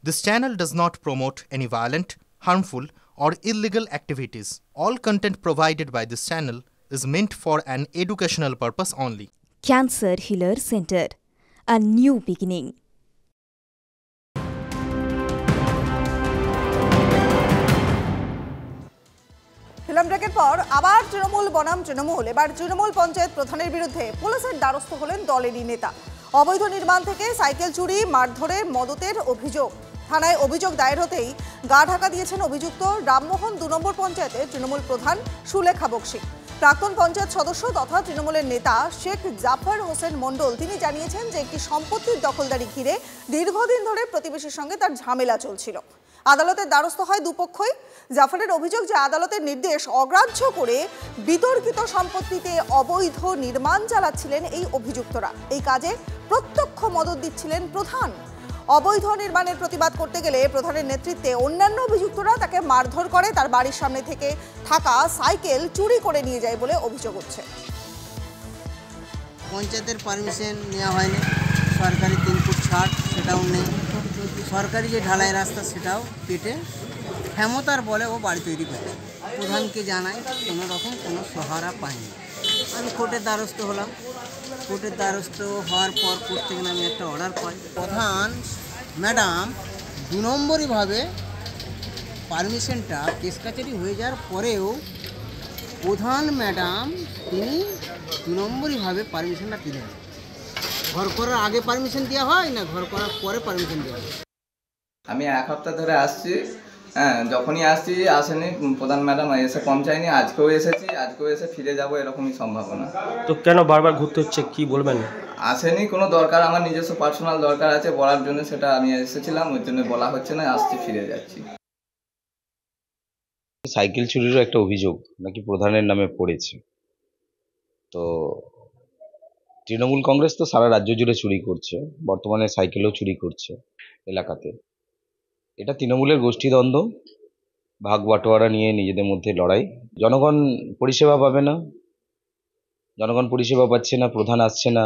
This channel does not promote any violent, harmful, or illegal activities. All content provided by this channel is meant for an educational purpose only. Cancer Healer Center, a new beginning. Film ব্রেকের পর আবার তৃণমূল বনাম তৃণমূল। এবার তৃণমূল পঞ্চায়েত প্রধানের বিরুদ্ধে পুলিশের দ্বারস্থ হলেন দলেরই নেতা। অবৈধ নির্মাণ থেকে সাইকেল চুরি, মারধরে মদতের অভিযোগ। থানায় অভিযোগ দায়ের হতেই গা ঢাকা দিয়েছেন অভিযুক্ত রামমোহন ২ নম্বর পঞ্চায়েতের তৃণমূল প্রধান সুলেখা বক্সি। প্রাক্তন পঞ্চায়েত সদস্য তথা তৃণমূলের নেতা শেখ জাফর হোসেন মণ্ডল তিনি জানিয়েছেন যে একটি সম্পত্তির দখলদারি ঘিরে দীর্ঘদিন ধরে প্রতিবেশীর সঙ্গে তার ঝামেলা চলছিল। আদালতের দ্বারস্থ হয় দুপক্ষই। জাফরের অভিযোগ যে আদালতের নির্দেশ অগ্রাহ্য করে বিতর্কিত সম্পত্তিতে অবৈধ নির্মাণ চালাচ্ছিলেন এই অভিযুক্তরা। এই কাজে প্রত্যক্ষ মদত দিচ্ছিলেন প্রধান। অবৈধ নির্মাণের প্রতিবাদ করতে গেলে প্রধানের নেতৃত্বে অন্যান্য অভিযুক্তরা তাকে মারধর করে, তার বাড়ির সামনে থেকে থাকা সাইকেল চুরি করে নিয়ে যায় বলে অভিযোগ উঠছে। পঞ্চায়েতের পারমিশন নেওয়া হয়নি, সরকারি 3 ফুট ছাড় সেটাও নেই, সরকারি যে ঢালাই রাস্তা সেটাও কেটে ক্ষমতার বলে ও বাড়ি তৈরি করছে। প্রধানকে জানাই, কোনো রকম কোনো সহারা পাইনি। আমি কোর্টের দ্বারস্থ হলাম। কোর্টের দ্বারস্থ হওয়ার পর কোর্ট থেকে আমি একটা অর্ডার পাই। প্রধান ম্যাডাম 2 নম্বরইভাবে পারমিশনটা কেস কাছারি হয়ে যাওয়ার পরেও প্রধান ম্যাডাম তিনি 2 নম্বরইভাবে পারমিশনটা দিলেন। ঘর করার আগে পারমিশন দেওয়া হয় না ঘর করার পরে পারমিশন দেওয়া হয়? আমি 1 সপ্তাহ ধরে আসছি, যখনই আসছি আসেনি প্রধান ম্যাডাম, এসে পৌঁছায়নি। আজকেও এসে ফিরে যাব এরকমই সম্ভাবনা। তো কেন বারবার ঘুরতে হচ্ছে, কি বলবেন? আসেনি, কোনো দরকার, আমার নিজস্ব পার্সোনাল দরকার আছে বলার জন্য, সেটা আমি এসেছিলাম, ওই জন্য বলা হচ্ছে না, আসছি ফিরে যাচ্ছি। সাইকেল চুরিরও একটা অভিযোগ নাকি প্রধানের নামে পড়েছে। তো তৃণমূল কংগ্রেস তো সারা রাজ্য জুড়ে চুরি করছে, বর্তমানে সাইকেলও চুরি করছে এলাকাতে। এটা তৃণমূলের গোষ্ঠীদ্বন্দ্ব, ভাগ বাটোয়ারা নিয়ে নিজেদের মধ্যে লড়াই। জনগণ পরিষেবা পাবে না, জনগণ পরিষেবা পাচ্ছে না, প্রধান আসছে না,